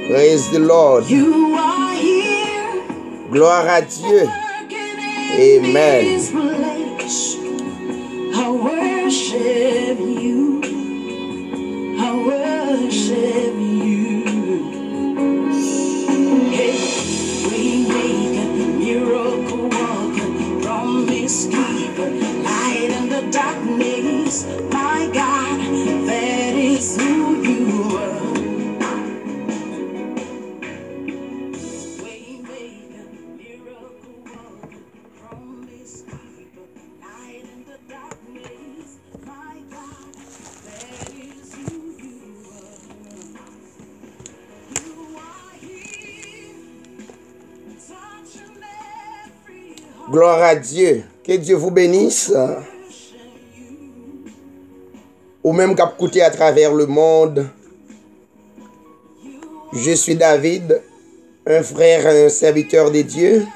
Praise the Lord. Gloire à Dieu. Amen. Gloire à Dieu. Que Dieu vous bénisse. Ou même qu'à écouter à travers le monde. Je suis David, un frère, un serviteur de Dieu.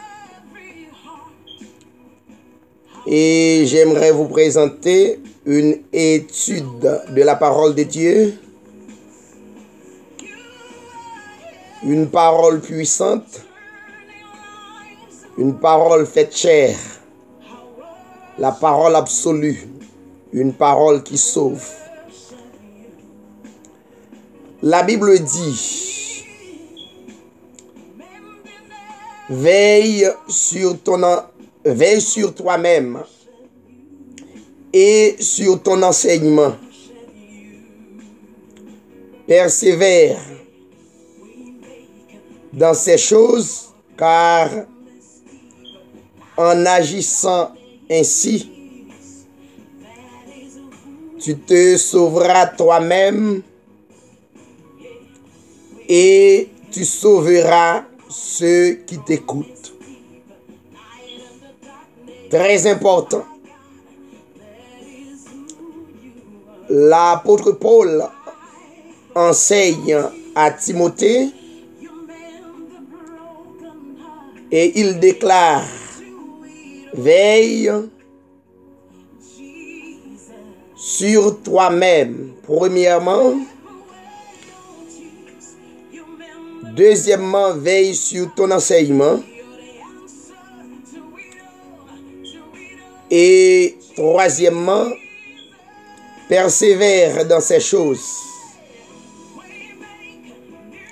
Et j'aimerais vous présenter une étude de la parole de Dieu. Une parole puissante. Une parole faite chair, la parole absolue, une parole qui sauve. La Bible dit, veille sur toi-même et sur ton enseignement. Persévère dans ces choses, car en agissant ainsi, tu te sauveras toi-même et tu sauveras ceux qui t'écoutent. Très important. L'apôtre Paul enseigne à Timothée et il déclare: veille sur toi-même, premièrement. Deuxièmement, veille sur ton enseignement. Et troisièmement, persévère dans ces choses.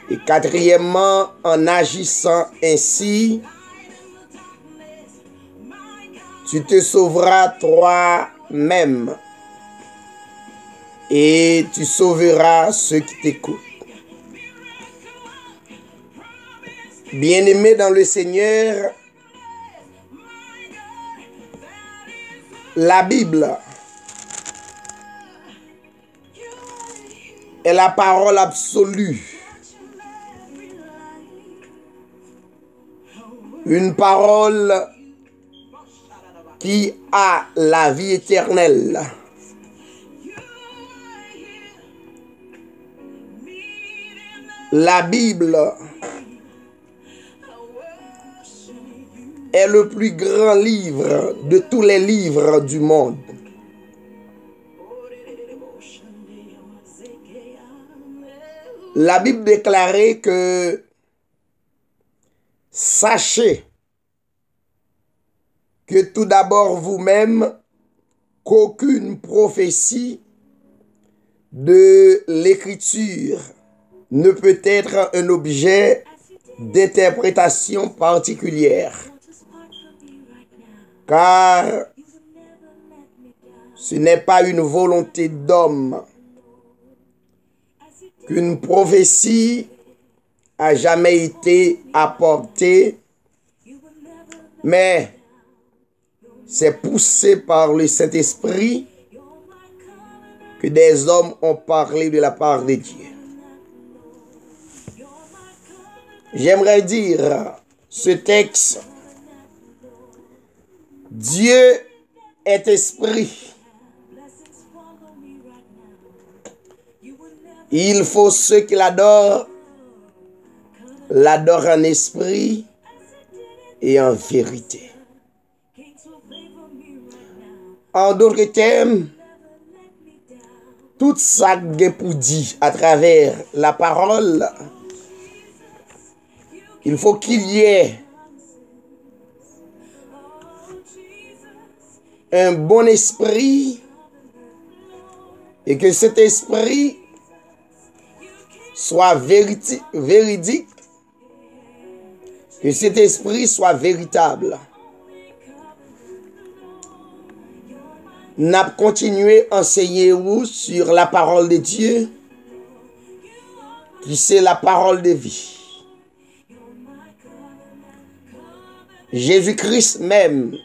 Et quatrièmement, en agissant ainsi, tu te sauveras toi-même et tu sauveras ceux qui t'écoutent. Bien-aimés dans le Seigneur, la Bible est la parole absolue. Une parole qui a la vie éternelle. La Bible est le plus grand livre de tous les livres du monde. La Bible déclarait que sachez que tout d'abord vous-même, qu'aucune prophétie de l'Écriture ne peut être un objet d'interprétation particulière. Car ce n'est pas une volonté d'homme qu'une prophétie a jamais été apportée, mais c'est poussé par le Saint-Esprit que des hommes ont parlé de la part de Dieu. J'aimerais dire ce texte: Dieu est esprit. Il faut ceux qui l'adorent en esprit et en vérité. En d'autres termes, tout ça que pour dire à travers la parole, il faut qu'il y ait un bon esprit et que cet esprit soit véridique, que cet esprit soit véritable. N'a continué à enseigner sur la parole de Dieu, qui c'est la parole de vie. Jésus-Christ même,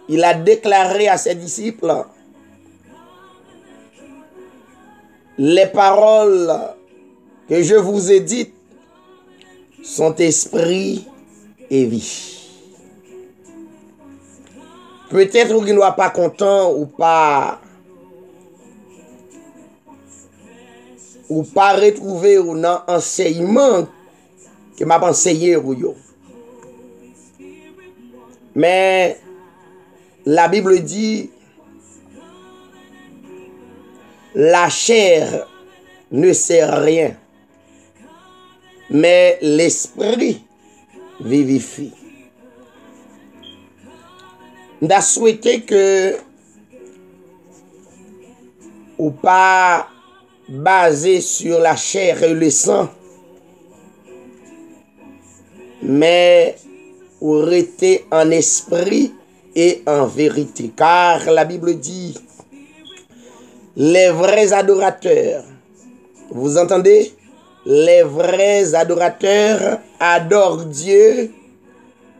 il a déclaré à ses disciples, les paroles que je vous ai dites sont esprit et vie. Peut-être qu'il n'est pas content ou pas retrouver un enseignement que m'a enseigné. Mais la Bible dit, la chair ne sert à rien, mais l'esprit vivifie. On a souhaité que ou pas basé sur la chair et le sang, mais ou rester en esprit et en vérité. Car la Bible dit, les vrais adorateurs, vous entendez? Les vrais adorateurs adorent Dieu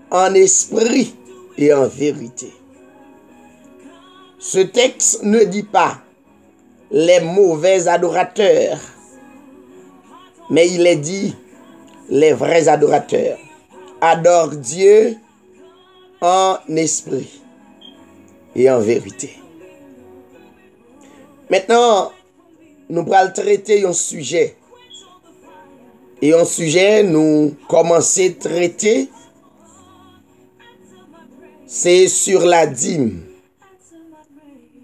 en esprit et en vérité. Ce texte ne dit pas les mauvais adorateurs, mais il est dit les vrais adorateurs adorent Dieu en esprit et en vérité. Maintenant, nous allons traiter un sujet. Et un sujet, nous commençons à traiter, c'est sur la dîme,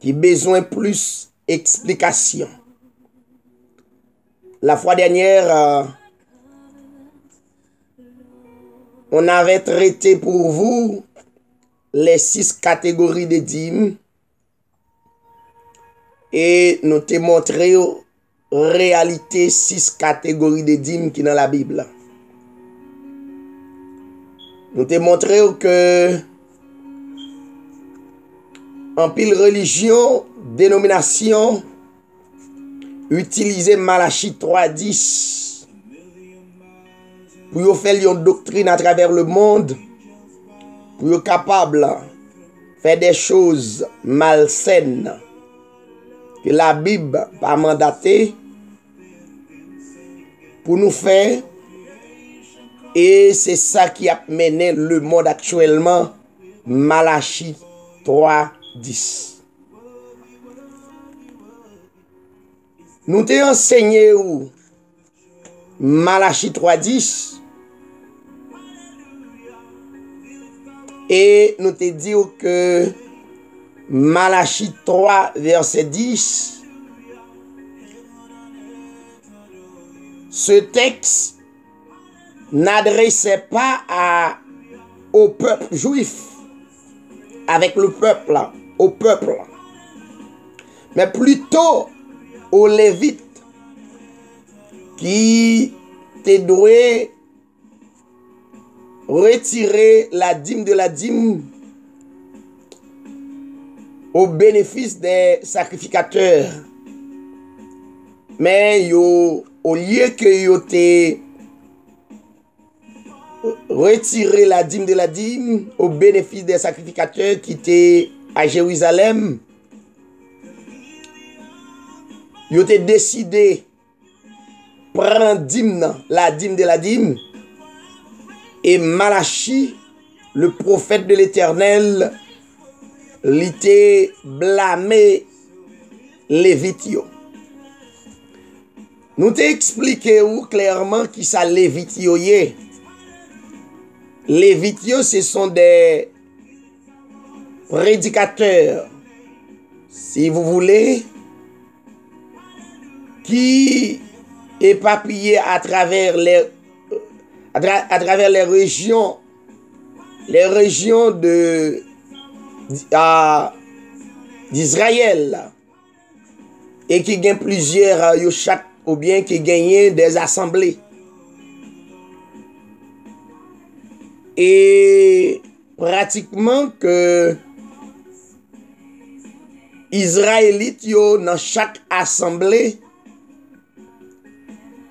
qui a besoin plus d'explications. La fois dernière, on avait traité pour vous les 6 catégories de dîmes et nous t'ai montré en réalité 6 catégories de dîmes qui sont dans la Bible. Nous t'ai montré que en pile religion, dénomination, utiliser Malachie 3:10 pour faire une doctrine à travers le monde, pour être capable de faire des choses malsaines que la Bible pas mandaté pour nous faire. Et c'est ça qui a mené le monde actuellement. Malachie 3:10. Nous t'ai enseigné où Malachie 3:10 et nous t'ai dit que Malachie 3 verset 10, ce texte n'adressait pas au peuple juif, avec le peuple, au peuple, mais plutôt aux Lévites qui étaient doués retirer la dîme de la dîme au bénéfice des sacrificateurs. Mais au lieu que yo te retirer la dîme de la dîme au bénéfice des sacrificateurs qui étaient à Jérusalem, yo te décidé prendre la dîme de la dîme. Et Malachie, le prophète de l'Éternel, l'était blâmé Lévitio. Nous t'ai expliqué clairement qui ça Lévitio est. Lévitio, ce sont des prédicateurs, si vous voulez, qui éparpillés à travers à travers les régions d'Israël, et qui gagnent plusieurs, chaque, ou bien qui gagnent des assemblées. Et pratiquement que Israélites dans chaque assemblée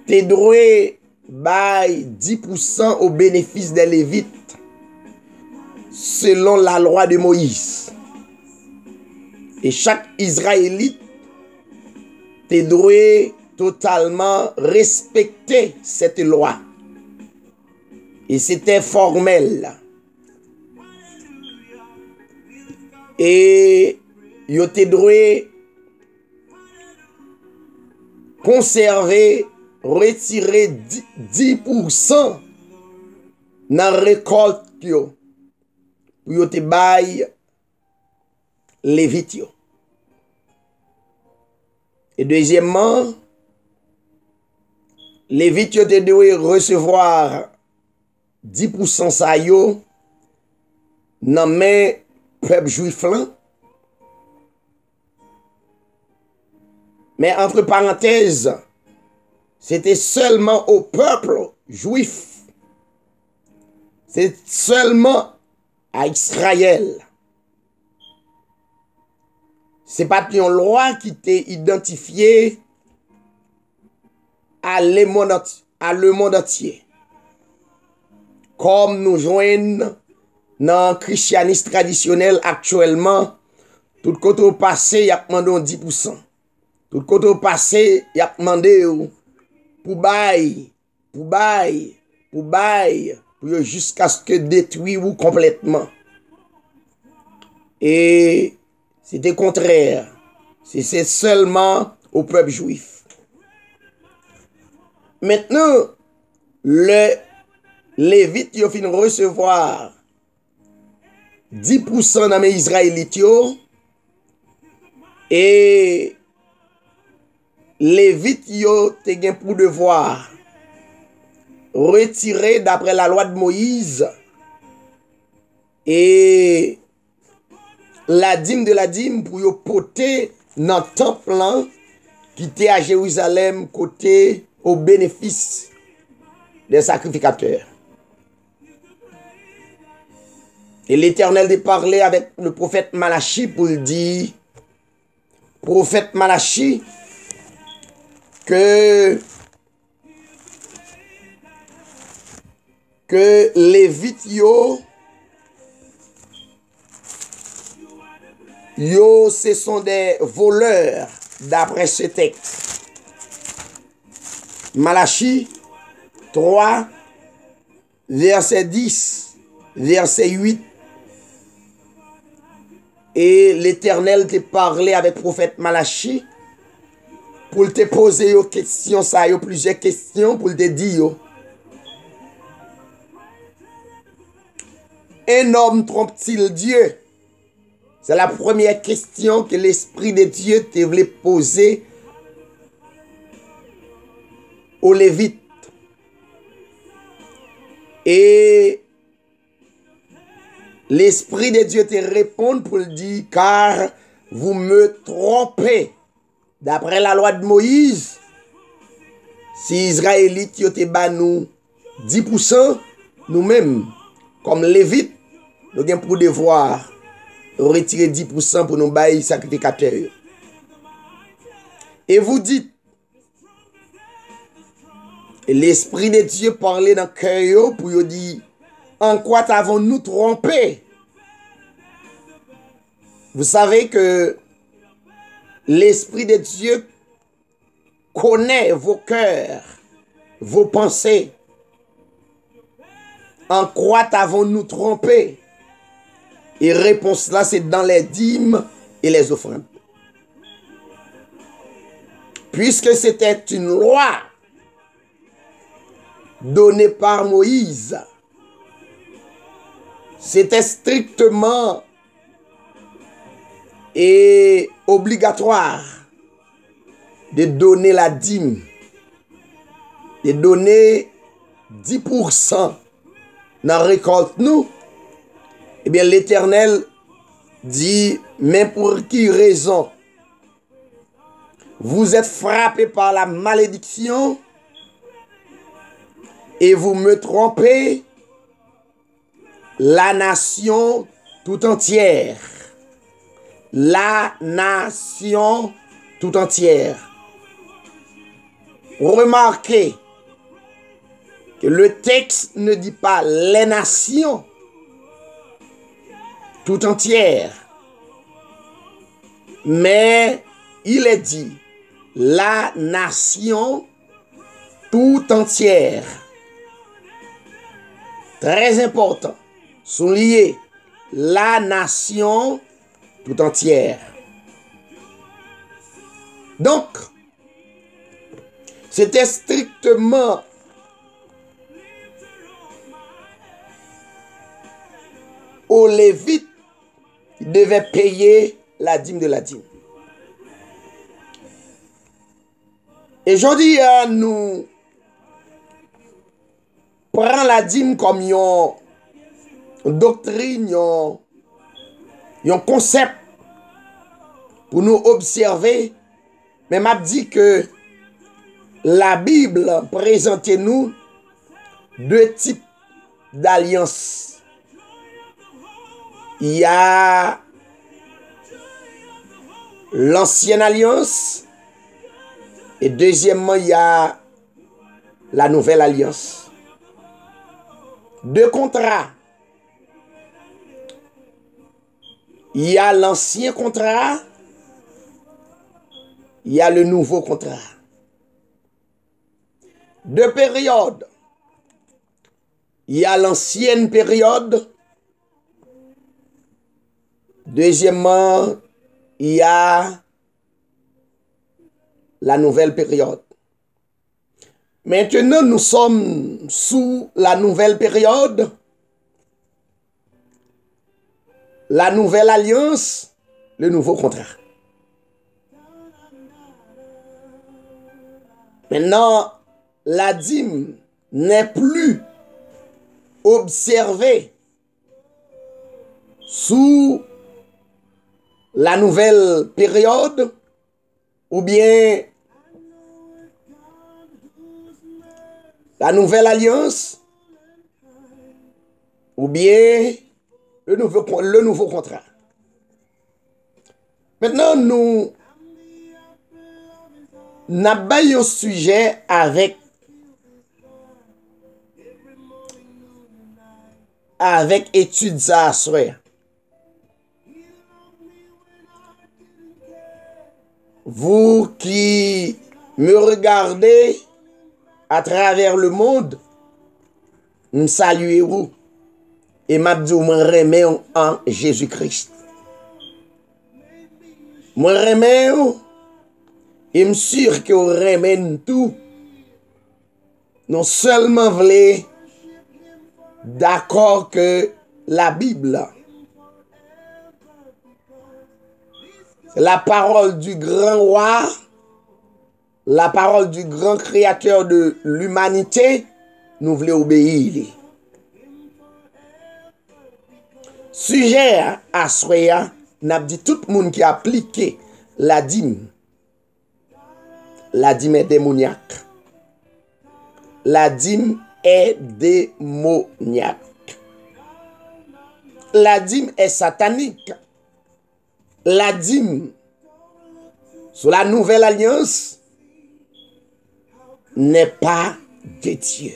te droit by 10% au bénéfice des Lévites selon la loi de Moïse. Et chaque Israélite te doit totalement respecter cette loi. Et c'était formel. Et yo te droit conserver, retirer 10% dans la récolte yo, pour yo te bail Lévite yo. Et deuxièmement, Lévite yo te doit recevoir 10% sa yo nan men peuple juif lan. Mais entre parenthèses, c'était seulement au peuple juif. C'est seulement à Israël. C'est pas une loi qui t'est identifiée à le monde entier. Comme nous joignons dans le christianisme traditionnel actuellement, tout côté au passé, il y a demandé 10%. Tout côté au passé, il a demandé pour bail, jusqu'à ce que détruire ou complètement. Et c'était contraire. C'est seulement au peuple juif. Maintenant, le Lévite, il fin recevoir 10% dans les Israélites et Lévite yo te gen pour devoir retirer d'après la loi de Moïse et la dîme pour yo porter dans le temple qui était à Jérusalem côté au bénéfice des sacrificateurs. Et l'Éternel a parlé avec le prophète Malachi pour le dire, prophète Malachi, que Lévite yo ce sont des voleurs d'après ce texte. Malachi 3, verset 10, verset 8. Et l'Éternel te parlé avec le prophète Malachi pour te poser aux questions, plusieurs questions pour te dire. Un homme trompe-t-il Dieu? C'est la première question que l'Esprit de Dieu te voulait poser aux Lévites. Et l'Esprit de Dieu te répond pour le dire, car vous me trompez. D'après la loi de Moïse, si Israélites yo te ba nous 10%, nous-mêmes, comme Lévites, nous avons pour devoir retirer 10% pour nous bailler sacrificateurs. Et vous dites, l'Esprit de Dieu parlait dans le cœur pour vous dire, en quoi avons-nous trompé? Vous savez que l'Esprit de Dieu connaît vos cœurs, vos pensées. En quoi avons-nous trompé? Et réponse là, c'est dans les dîmes et les offrandes. Puisque c'était une loi donnée par Moïse, c'était strictement et obligatoire de donner la dîme, de donner 10% dans la récolte nous, eh bien l'Éternel dit, mais pour qui raison vous êtes frappés par la malédiction et vous me trompez, la nation tout entière. La nation tout entière. Remarquez que le texte ne dit pas les nations tout entières, mais il est dit la nation tout entière. Très important. Souligner la nation tout entière. Donc, c'était strictement aux Lévites qui devaient payer la dîme de la dîme. Et je dis à nous, prend la dîme comme une doctrine, un concept pour nous observer, mais m'a dit que la Bible présente nous deux types d'alliances. Il y a l'ancienne alliance et deuxièmement, il y a la nouvelle alliance. Deux contrats. Il y a l'ancien contrat, il y a le nouveau contrat. Deux périodes. Il y a l'ancienne période. Deuxièmement, il y a la nouvelle période. Maintenant, nous sommes sous la nouvelle période. La nouvelle alliance, le nouveau contrat. Maintenant, la dîme n'est plus observée sous la nouvelle période ou bien la nouvelle alliance ou bien le nouveau contrat. Maintenant, nous n'avons un sujet avec études à soir. Vous qui me regardez à travers le monde, me saluez-vous et m'abdou me remet en Jésus-Christ. Me remet et me sûr que vous remet tout. Non seulement voulez d'accord que la Bible, c'est la parole du grand roi, la parole du grand créateur de l'humanité, nous voulons obéir. Sujet à soya, n'a dit tout le monde qui a appliqué la dîme. La dîme est démoniaque. La dîme est démoniaque. La dîme est satanique. La dîme, sous la nouvelle alliance, n'est pas de Dieu.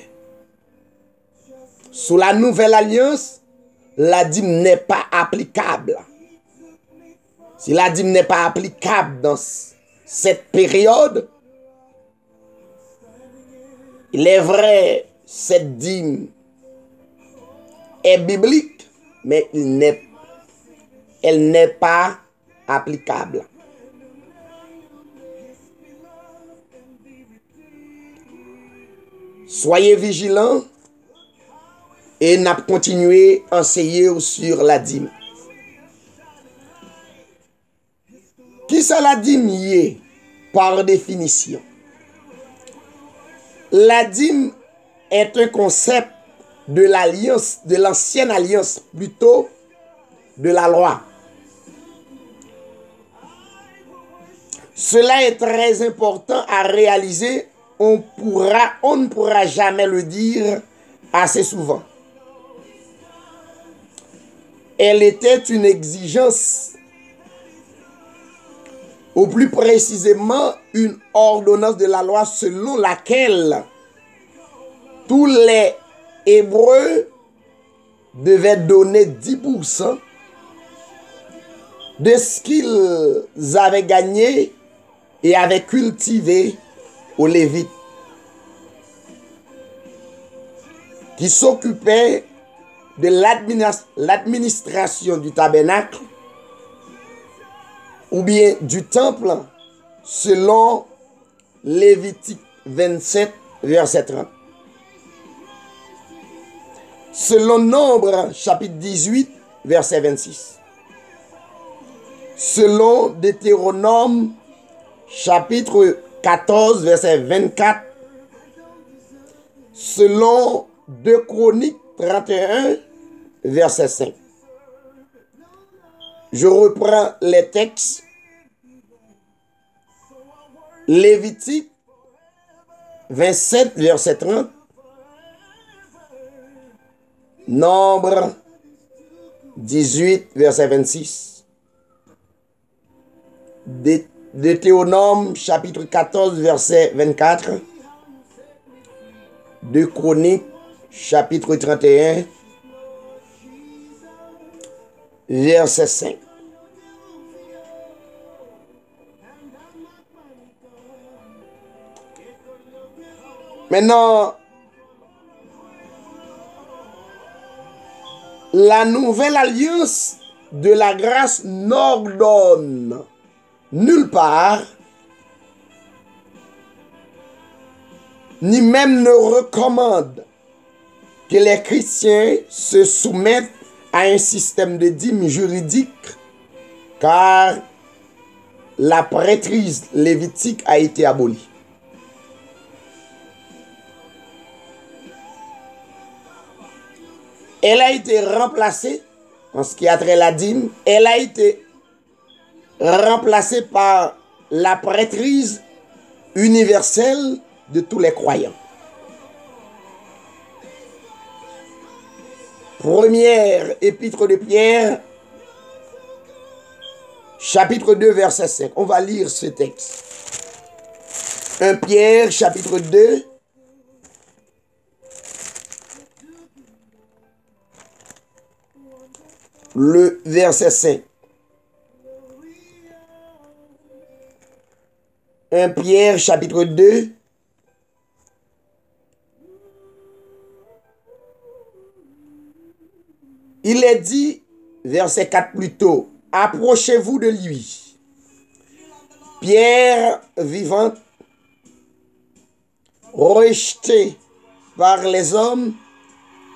Sous la nouvelle alliance, la dîme n'est pas applicable. Si la dîme n'est pas applicable dans cette période, il est vrai, cette dîme est biblique, mais elle n'est pas applicable. Soyez vigilants et n'a continué à enseigner sur la dîme. Qui ça la dîme y est? par définition. La dîme est un concept de l'alliance, de l'ancienne alliance, plutôt de la loi. Cela est très important à réaliser. On ne pourra jamais le dire assez souvent. Elle était une exigence, ou plus précisément une ordonnance de la loi selon laquelle tous les Hébreux devaient donner 10% de ce qu'ils avaient gagné et avaient cultivé aux Lévites, qui s'occupaient de l'administration du tabernacle ou bien du temple, selon Lévitique 27, verset 30. Selon Nombre, chapitre 18, verset 26. Selon Deutéronome, chapitre 14, verset 24. Selon 2 Chroniques 31, verset 5. Je reprends les textes. Lévitique 27, verset 30. Nombre 18, verset 26. Deutéronome, chapitre 14, verset 24. 2 Chroniques, chapitre 31, verset 5. Maintenant, la nouvelle alliance de la grâce n'ordonne nulle part, ni même ne recommande que les chrétiens se soumettent à un système de dîme juridique, car la prêtrise lévitique a été abolie. Elle a été remplacée, en ce qui a trait à la dîme, elle a été remplacée par la prêtrise universelle de tous les croyants. Première épître de Pierre, chapitre 2, verset 5. On va lire ce texte. 1 Pierre, chapitre 2, le verset 5. 1 Pierre, chapitre 2, il est dit, verset 4 plus tôt, approchez-vous de lui, pierre vivante, rejetée par les hommes,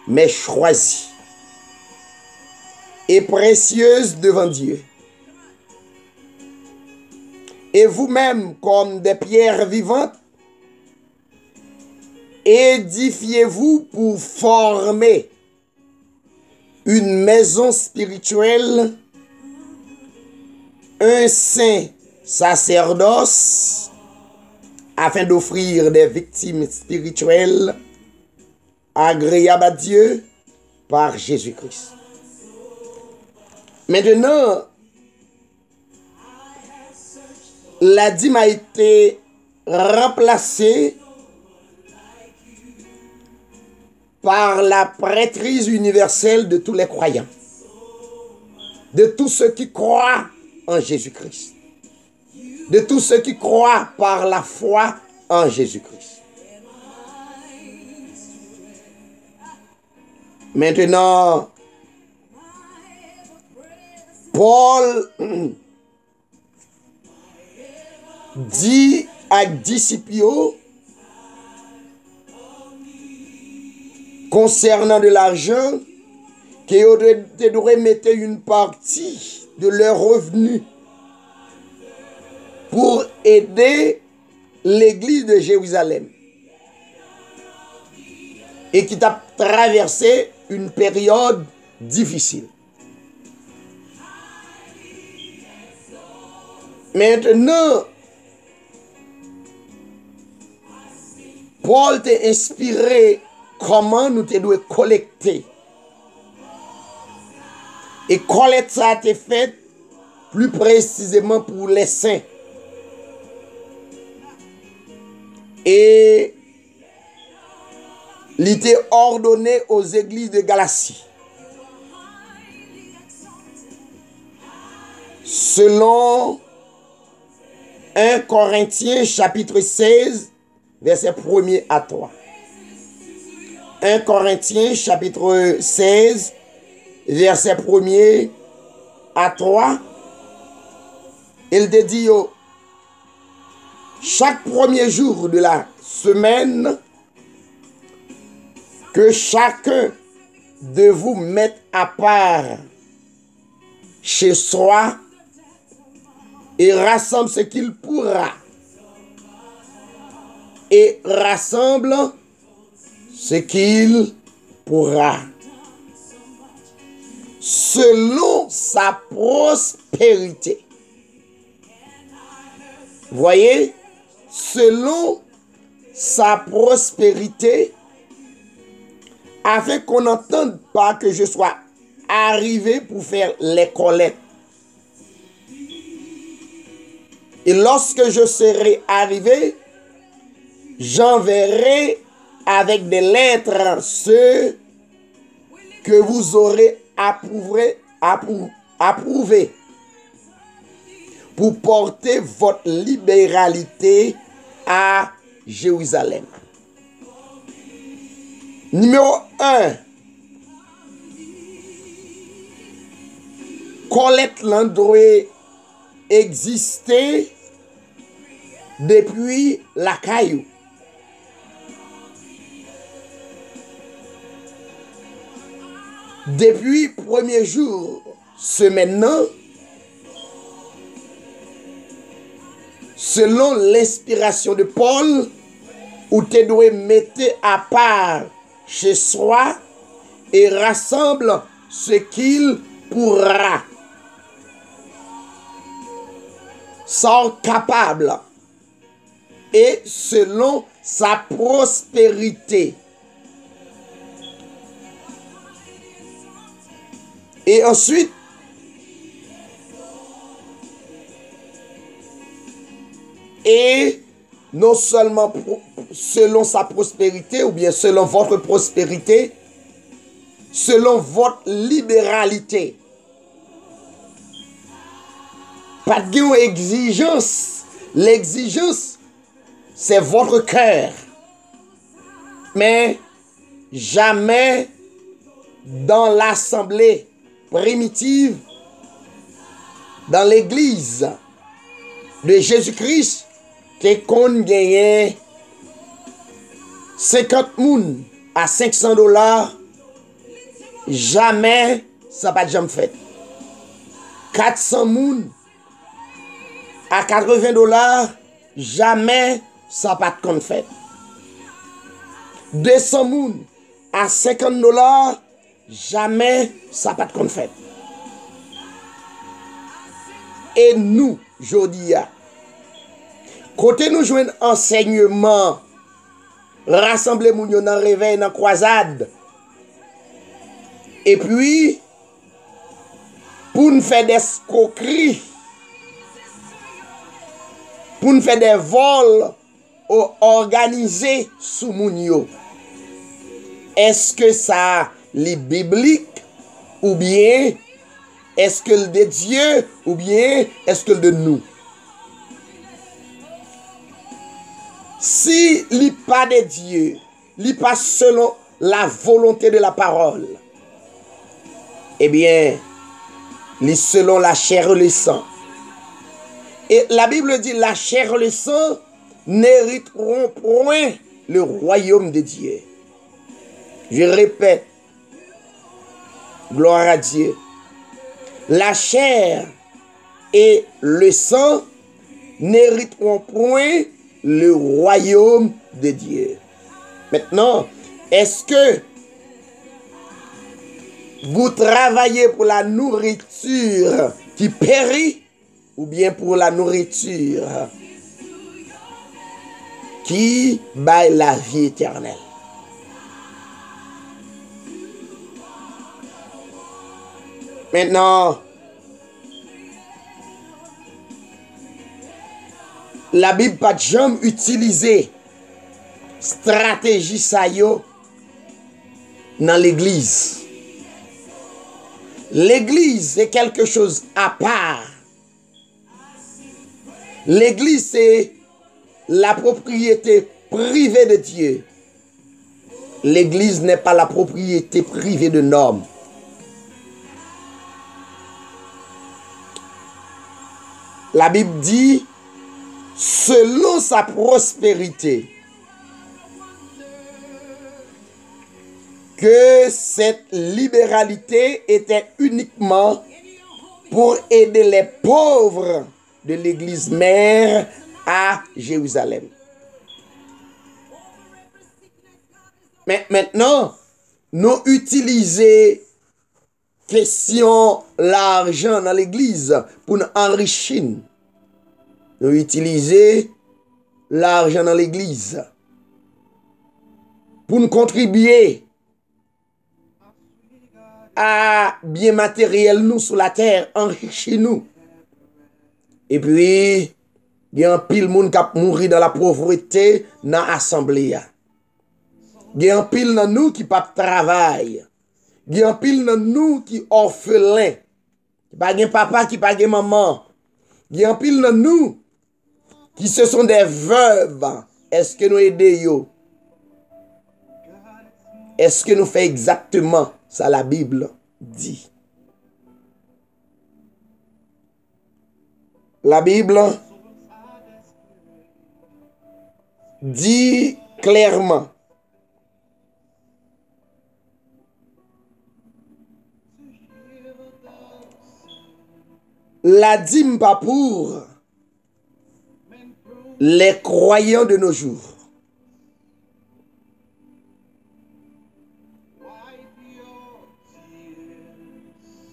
mais choisie et précieuse devant Dieu. Et vous-même, comme des pierres vivantes, édifiez-vous pour former une maison spirituelle, un saint sacerdoce, afin d'offrir des victimes spirituelles agréables à Dieu par Jésus-Christ. Maintenant, la dîme a été remplacée par la prêtrise universelle de tous les croyants, de tous ceux qui croient en Jésus-Christ, de tous ceux qui croient par la foi en Jésus-Christ. Maintenant, Paul dit à Discipio concernant de l'argent qu'ils devraient mettre une partie de leurs revenus pour aider l'église de Jérusalem et qui a traversé une période difficile. Maintenant, Paul t'a inspiré comment nous devons collecter. Et collecte ça a été fait plus précisément pour les saints. Et il était ordonné aux églises de Galatie. Selon 1 Corinthiens chapitre 16, verset 1er à 3. 1 Corinthiens chapitre 16, verset 1er à 3. Il te dit, chaque premier jour de la semaine, que chacun de vous mette à part chez soi et rassemble ce qu'il pourra. Et rassemble ce qu'il pourra. Selon sa prospérité. Voyez, selon sa prospérité, afin qu'on n'entende pas que je sois arrivé pour faire les collectes. Et lorsque je serai arrivé, j'enverrai avec des lettres ceux que vous aurez approuvé pour porter votre libéralité à Jérusalem. Numéro 1. Collecte doit exister depuis la caillou. Depuis le premier jour, ce maintenant, selon l'inspiration de Paul, où tu dois mettre à part chez soi et rassemble ce qu'il pourra. Sont capables et selon sa prospérité. Et ensuite, et non seulement selon sa prospérité, ou bien selon votre prospérité, selon votre libéralité. Pas d'exigence. L'exigence, c'est votre cœur. Mais jamais dans l'assemblée primitive, dans l'église de Jésus-Christ, qu'on gagne 50 moun à $500, jamais ça pas de jamais fait. 400 moun à $80, jamais ça pas de compte fait. 200 moun à $50, jamais ça pas de compte fait. Et nous, aujourd'hui, côté nous jouons enseignement, rassembler moun yo dans réveil, dans croisade. Et puis, pour nous faire des escroqueries, pour nous faire des vols organisés sous moun yo. Est-ce que ça est biblique ou bien est-ce que le de Dieu ou bien est-ce que le de nous? Si il n'est pas de Dieu, il n'est pas selon la volonté de la parole, eh bien, il est selon la chair et le sang. Et la Bible dit, la chair et le sang n'hériteront point le royaume de Dieu. Je répète, gloire à Dieu. La chair et le sang n'hériteront point le royaume de Dieu. Maintenant, est-ce que vous travaillez pour la nourriture qui périt ou bien pour la nourriture qui baille la vie éternelle? Maintenant, la Bible pas jamais utilisé stratégie ça yo dans l'église. L'église c'est quelque chose à part. L'église c'est la propriété privée de Dieu. L'église n'est pas la propriété privée d'un homme. La Bible dit, selon sa prospérité, que cette libéralité était uniquement pour aider les pauvres de l'église mère à Jérusalem. Mais maintenant, nous utilisons question l'argent dans l'église pour nous enrichir. Nous utilisons l'argent dans l'église pour nous contribuer à bien matériel nous sur la terre, enrichir nous. Et puis, il y a un pile monde qui a mouru dans la pauvreté dans l'assemblée. Il y a un pile dans nous qui pas travail. Il y a un pile dans nous qui orphelin. Qui pas de papa, qui pas de maman. Il y a un pile dans nous qui ce sont des veuves. Est-ce que nous aidons? Est-ce que nous faisons exactement ça la Bible dit? La Bible dit clairement la dîme pas pour les croyants de nos jours.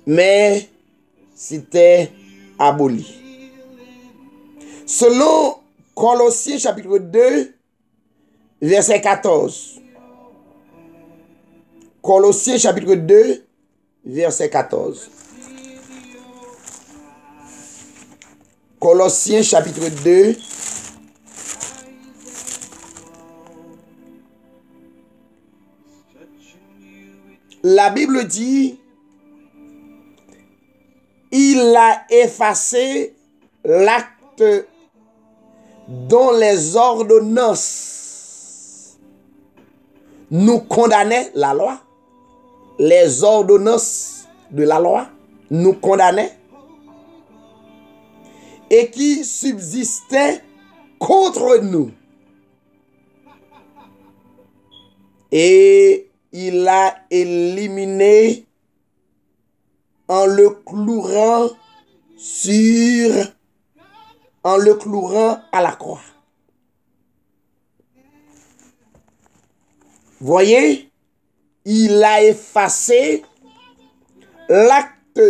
Mais c'était aboli. Selon Colossiens chapitre 2, verset 14. Colossiens chapitre 2, verset 14. Colossiens chapitre 2, la Bible dit, il a effacé l'acte dont les ordonnances nous condamnaient, la loi, les ordonnances de la loi nous condamnaient et qui subsistaient contre nous. Et il a éliminé en le clouant à la croix. Voyez, il a effacé l'acte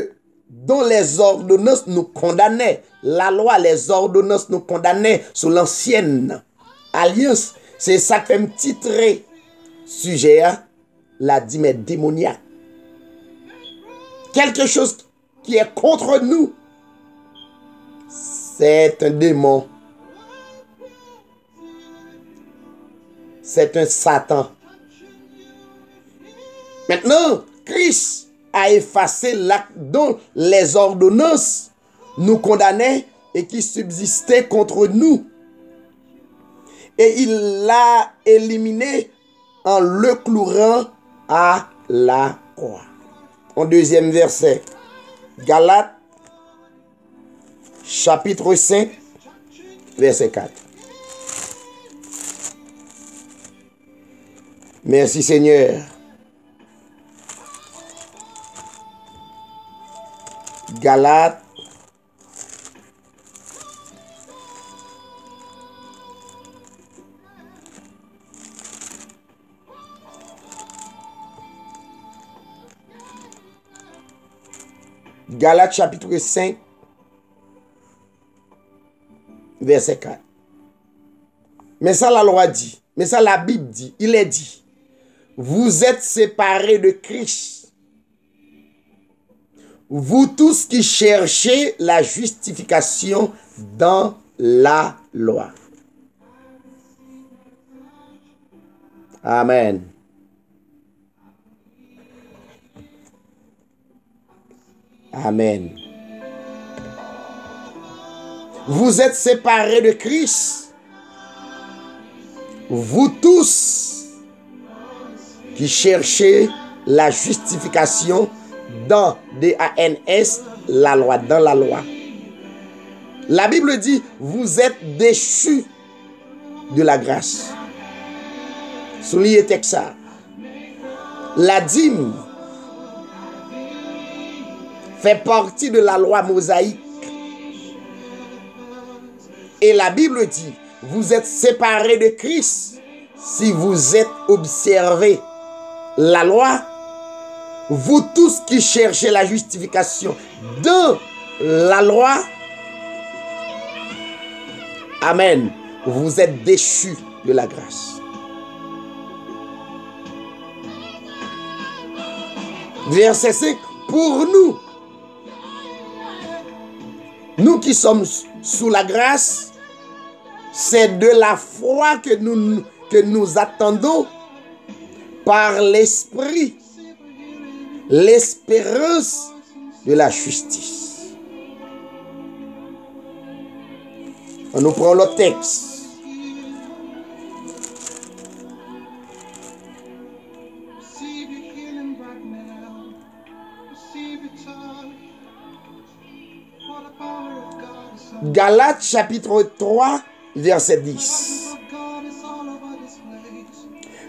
dont les ordonnances nous condamnaient. La loi, les ordonnances nous condamnaient sous l'ancienne alliance. C'est ça qui fait me titrer sujet à la dîme démoniaque. Quelque chose qui est contre nous, c'est un démon. C'est un Satan. Maintenant, Christ a effacé l'acte dont les ordonnances nous condamnaient et qui subsistaient contre nous. Et il l'a éliminé en le clouant à la croix. En deuxième verset, Galates, chapitre 5, verset 4. Merci Seigneur. Galates, Galates chapitre 5, verset 4. Mais ça la loi dit, mais ça la Bible dit, il est dit, vous êtes séparés de Christ. Vous tous qui cherchez la justification dans la loi. Amen. Amen. Vous êtes séparés de Christ. Vous tous qui cherchez la justification dans D-A-N-S, la loi, dans la loi. La Bible dit, vous êtes déchus de la grâce. Soulignez ça. La dîme fait partie de la loi mosaïque. Et la Bible dit, vous êtes séparés de Christ si vous êtes observé la loi. Vous tous qui cherchez la justification dans la loi, amen, vous êtes déchus de la grâce. Verset 5, pour nous qui sommes sous la grâce, c'est de la foi que nous attendons par l'Esprit, l'espérance de la justice. On nous prend le texte. Galates chapitre 3, verset 10.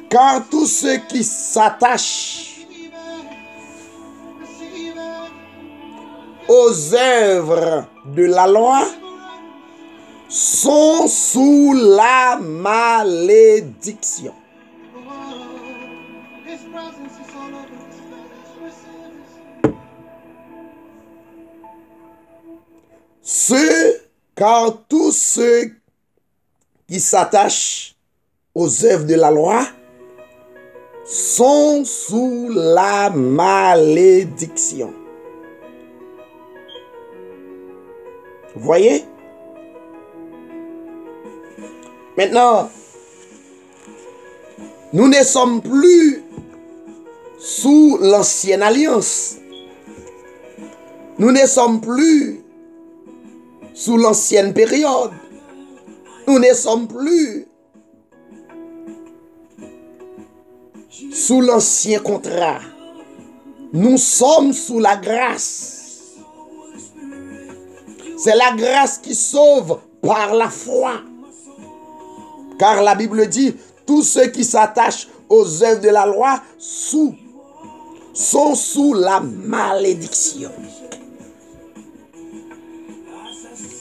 Car tous ceux qui s'attachent aux œuvres de la loi sont sous la malédiction. Car tous ceux qui s'attachent aux œuvres de la loi sont sous la malédiction. Vous voyez? Maintenant, nous ne sommes plus sous l'ancienne alliance. Nous ne sommes plus sous l'ancienne période. Nous ne sommes plus sous l'ancien contrat. Nous sommes sous la grâce. C'est la grâce qui sauve par la foi. Car la Bible dit, tous ceux qui s'attachent aux œuvres de la loi sont sous la malédiction.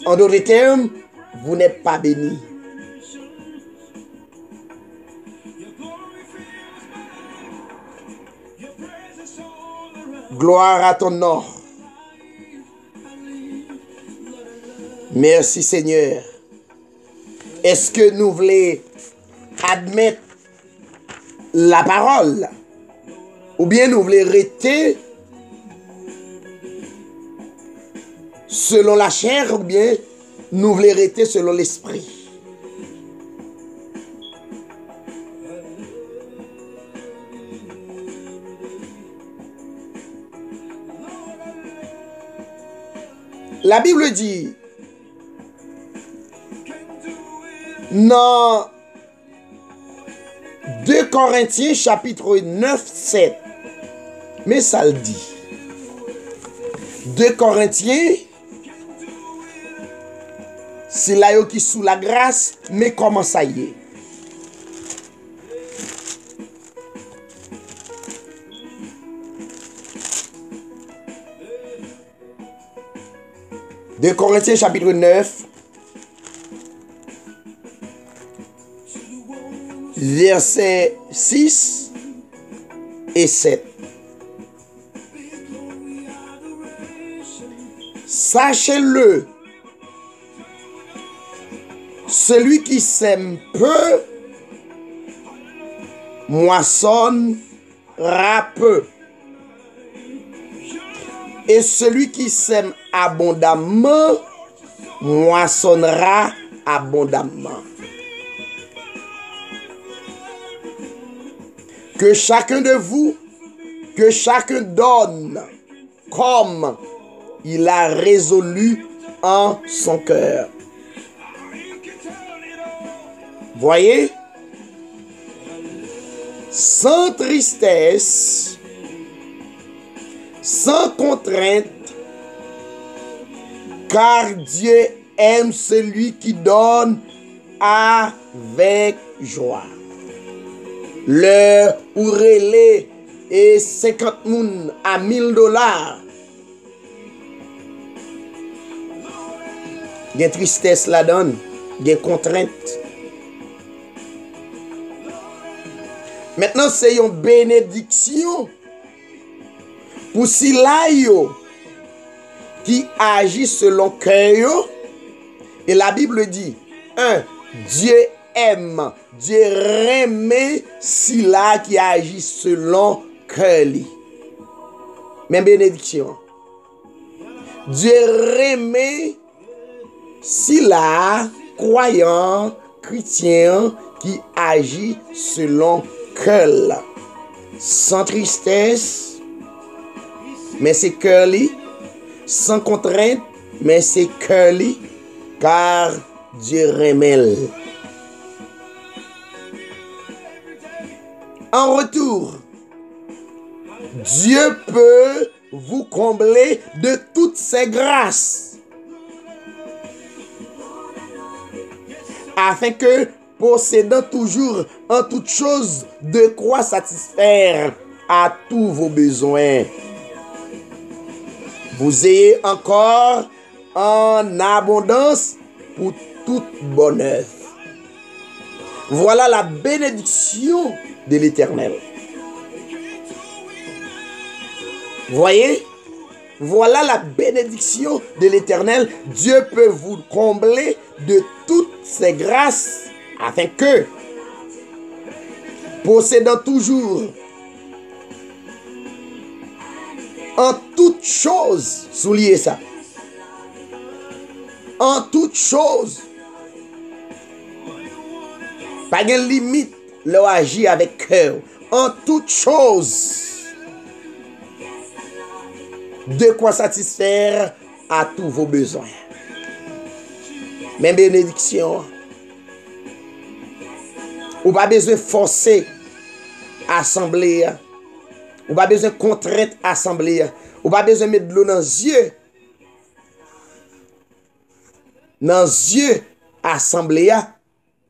En d'autres termes, vous n'êtes pas bénis. Gloire à ton nom. Merci Seigneur. Est-ce que nous voulons admettre la parole? Ou bien nous voulons rester selon la chair, ou bien nous voulons rester selon l'esprit? La Bible dit dans 2 Corinthiens chapitre 9, 7, mais ça le dit. 2 Corinthiens, c'est là qui sous la grâce, mais comment ça y est? De Corinthiens chapitre 9, versets 6 et 7. Sachez-le, celui qui sème peu, moissonnera peu. Et celui qui sème abondamment, moissonnera abondamment. Que chacun de vous, que chacun donne comme il a résolu en son cœur. Voyez, sans tristesse, sans contrainte, car Dieu aime celui qui donne avec joie. L'heure où relais et 50 moun à $1000. Il y a tristesse la donne, il y a contrainte. Maintenant, c'est une bénédiction pour si là qui agit selon cœur. Et la Bible dit, Dieu aime, Dieu remet si là qui agit selon cœur. Même bénédiction. Dieu remet si là croyant, chrétien qui agit selon cœur. Sans tristesse, mais c'est cœur. Sans contrainte, mais c'est cœur. Car Dieu remet. En retour, Dieu peut vous combler de toutes ses grâces, afin que, possédant toujours en toutes choses de quoi satisfaire à tous vos besoins, vous ayez encore en abondance pour toute bonne œuvre. Voilà la bénédiction de l'Éternel. Voyez, voilà la bénédiction de l'Éternel. Dieu peut vous combler de toutes ses grâces afin que, possédant toujours en toutes choses, soulignez ça, en toutes choses, pas de limite, leur agir avec cœur, en toutes choses, de quoi satisfaire à tous vos besoins. Même bénédiction, ou pas besoin de forcer assemblée, ou pas besoin de contrainte assemblée, ou pas besoin de mettre de l'eau dans les yeux. Dans les yeux assemblée,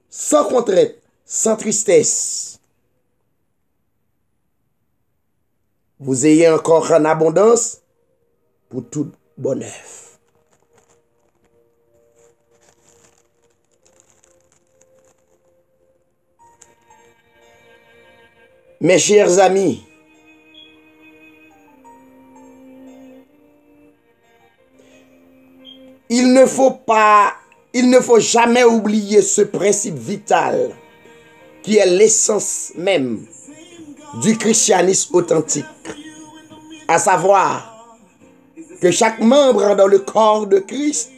sans contrainte, sans tristesse. Vous ayez encore en abondance pour toute bonne œuvre. Mes chers amis, il ne faut jamais oublier ce principe vital qui est l'essence même du christianisme authentique, à savoir que chaque membre dans le corps de Christ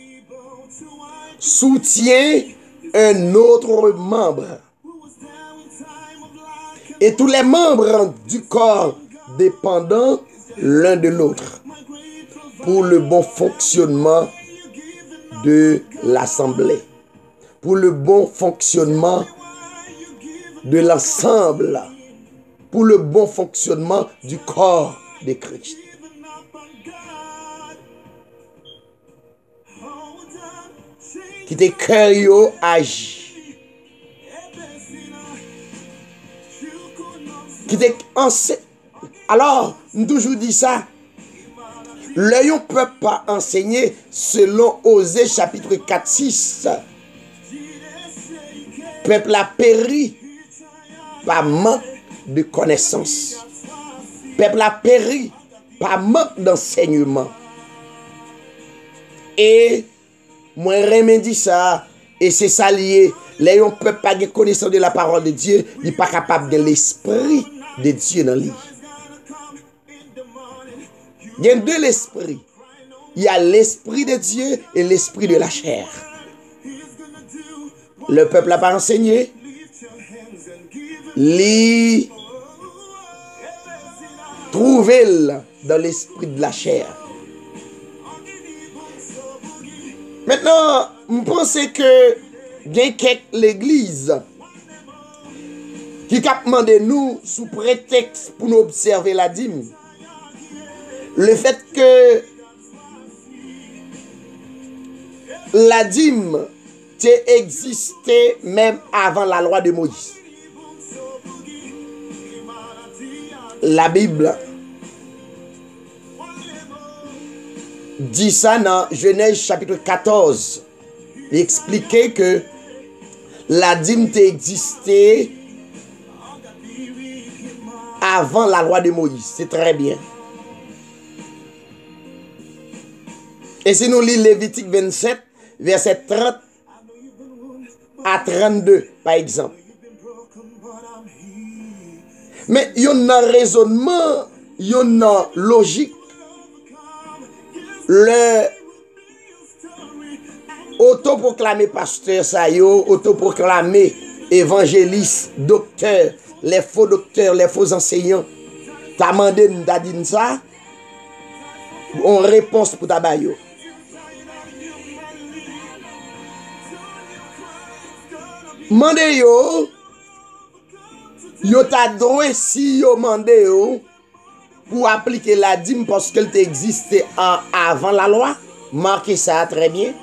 soutient un autre membre. Et tous les membres du corps dépendant l'un de l'autre pour le bon fonctionnement de l'assemblée, pour le bon fonctionnement de l'ensemble, pour le bon fonctionnement du corps de Christ. Qui te cœur agit. Qui te enseigne. Alors, nous toujours dit ça. L'œil ne peut pas enseigner selon Osée chapitre 4, 6. Peuple a péri par manque de connaissance. Peuple a péri par manque d'enseignement. Et moi remédie ça et c'est ça lié. Les on peut pas de connaissance de la parole de Dieu, il pas capable de l'esprit de Dieu dans lui. Il y a deux l'esprits. Il y a l'esprit de Dieu et l'esprit de la chair. Le peuple n'a pas enseigné. Li trouver dans l'esprit de la chair. Maintenant, je pense que il y a quelques l'église qui cap demandé nous sous prétexte pour nous observer la dîme. Le fait que la dîme existait même avant la loi de Moïse. La Bible dit ça dans Genèse chapitre 14. Il expliquait que la dîme existait avant la loi de Moïse. C'est très bien. Et si nous lisons Lévitique 27, verset 30 à 32, par exemple. Mais il y a un raisonnement, il y a une logique. Le autoproclamé pasteur, ça y est, autoproclamé évangéliste, docteur, les faux docteurs, les faux enseignants, t'as demandé d'adine ça, on réponse pour ta bayo. Mande yo t'a droit si yo mande yo pour appliquer la dîme parce qu'elle existait avant la loi. Marquez ça très bien.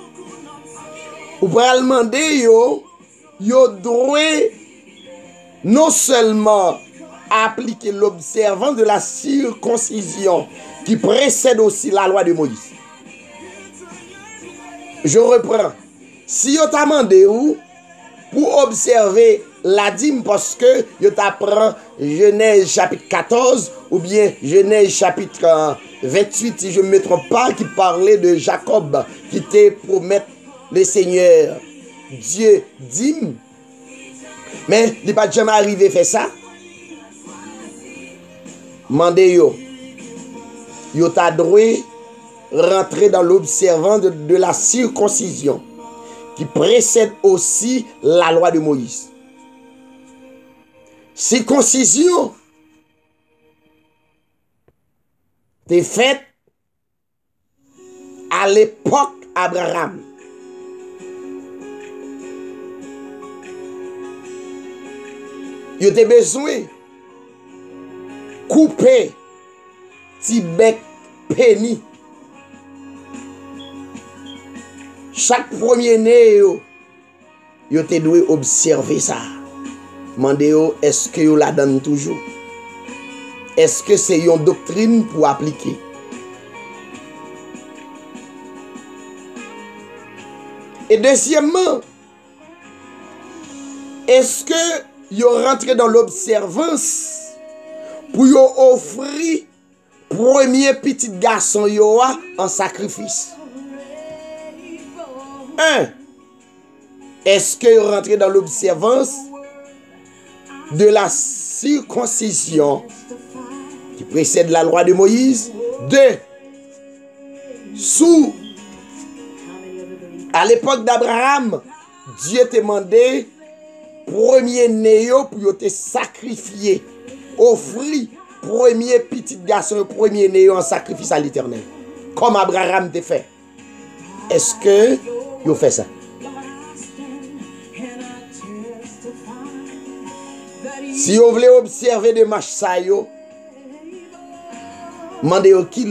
Ou pour demander yo droit non seulement appliquer l'observance de la circoncision qui précède aussi la loi de Moïse. Je reprends. Si yo t'a demandé pour observer la dîme parce que je t'apprends Genèse chapitre 14 ou bien Genèse chapitre 28 si je ne me trompe pas qui parlait de Jacob qui était promettre le Seigneur Dieu dîme. Mais il n'est pas jamais arrivé à faire ça. Mandez yo t'a droit rentrer dans l'observance de la circoncision qui précède aussi la loi de Moïse. Circoncision est faite à l'époque Abraham. Il y a besoin de couper petit bec péni. Chaque premier-né, yo te doit observer ça. Mandez-yo, est-ce que yo la donne toujours? Est-ce que c'est une doctrine pour appliquer? Et deuxièmement, est-ce que yo rentre dans l'observance pour yo offrir premier petit garçon yo en sacrifice? Est-ce que vous rentrez dans l'observance de la circoncision qui précède la loi de Moïse? 2. À l'époque d'Abraham, Dieu te demandé premier néo pour te sacrifier, offrir premier petit garçon, premier néo en sacrifice à l'Éternel, comme Abraham te fait. Est-ce que vous faites ça? Si vous voulez observer des matchs ça yo, demandez qui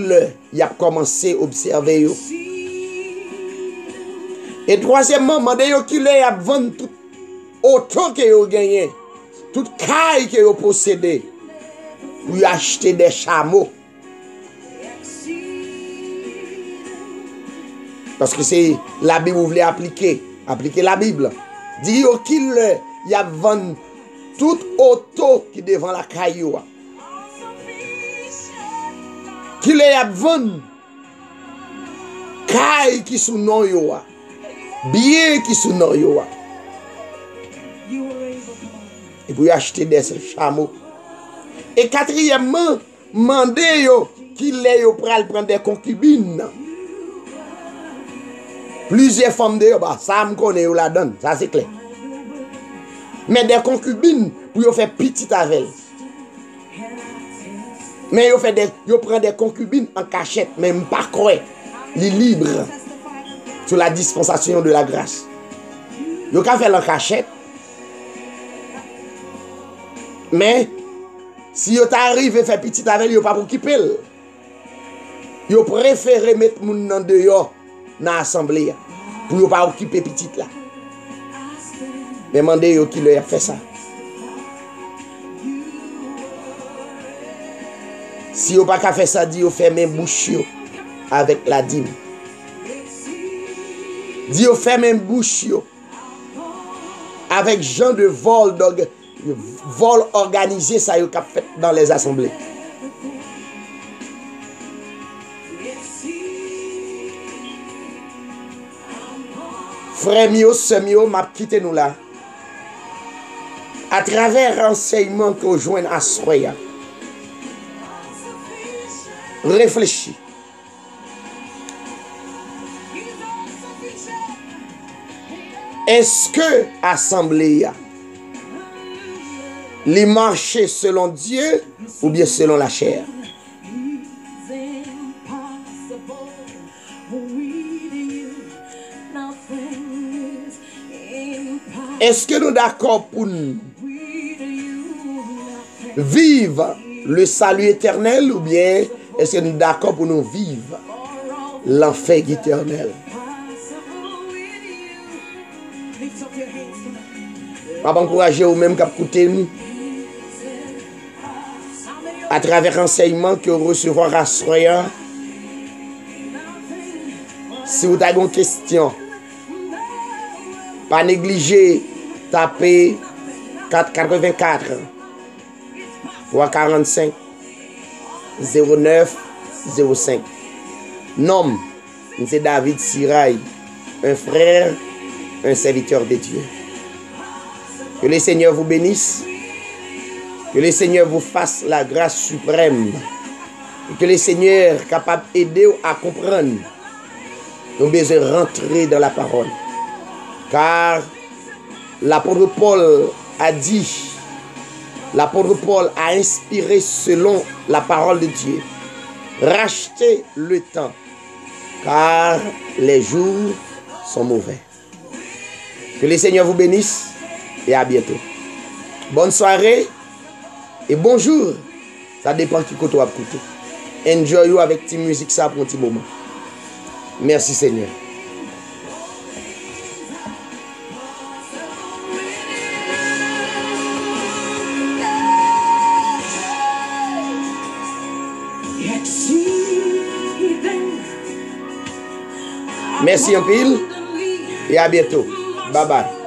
y a commencé à observer yo. Et troisièmement, demandez qui y a vendu tout auto que vous gagnez, toute caille que vous possédez, pour acheter des chameaux. Parce que c'est la Bible vous voulez appliquer la Bible. Dis qu'il y a vendu tout auto qui devant la caillou. Qu'il y a vendu caille qui sous non yo, bien qui sous non yo. Et pour acheter des chameaux. Et quatrièmement, mandez yo qui les yo pral prendre des concubines. Plusieurs femmes de yo, bah, ça me connaît yo la donne, ça c'est clair. Mais des concubines pour yo faire petit avec. Mais yo prend des concubines en cachette, même pas croire. Les libres sous la dispensation de la grâce. Yo ka faire en cachette. Mais si yo t'arrive et faire petit avec yo pas pour quitter. Yo préféré mettre moun nan dehors dans l'assemblée pour yo pas occuper petite là. Mais mandez yo qui leur fait ça. Si yo pas ka fait ça, dit yo ferme bouche yo avec la dîme. Dit yo ferme bouche yo avec genre de vol organisé ça yo ka fait dans les assemblées. Frère mio, sœur mio, m'a quitté nous là. À travers renseignement que vous joignez à Soya. Réfléchis. Est-ce que l'assemblée les marcher selon Dieu ou bien selon la chair? Est-ce que nous sommes d'accord pour nous vivre le salut éternel ou bien est-ce que nous sommes d'accord pour nous vivre l'enfer éternel? Je vais encourager vous-même à écouter nous à travers l'enseignement que vous recevrez à Soya. Si vous avez une question, pas négliger, taper 484 345 09 05. Nom, c'est David Sirail, un frère, un serviteur de Dieu. Que le Seigneur vous bénisse, que le Seigneur vous fasse la grâce suprême, et que le Seigneur est capable d'aider à comprendre. Nous avons besoin de rentrer dans la parole. Car l'apôtre Paul a dit, l'apôtre Paul a inspiré selon la parole de Dieu. Rachetez le temps, car les jours sont mauvais. Que le Seigneur vous bénisse et à bientôt. Bonne soirée et bonjour. Ça dépend qui côté vous écoutez. Enjoy you avec petite musique ça pour un petit moment. Merci Seigneur. Merci en pile et à bientôt. Bye bye.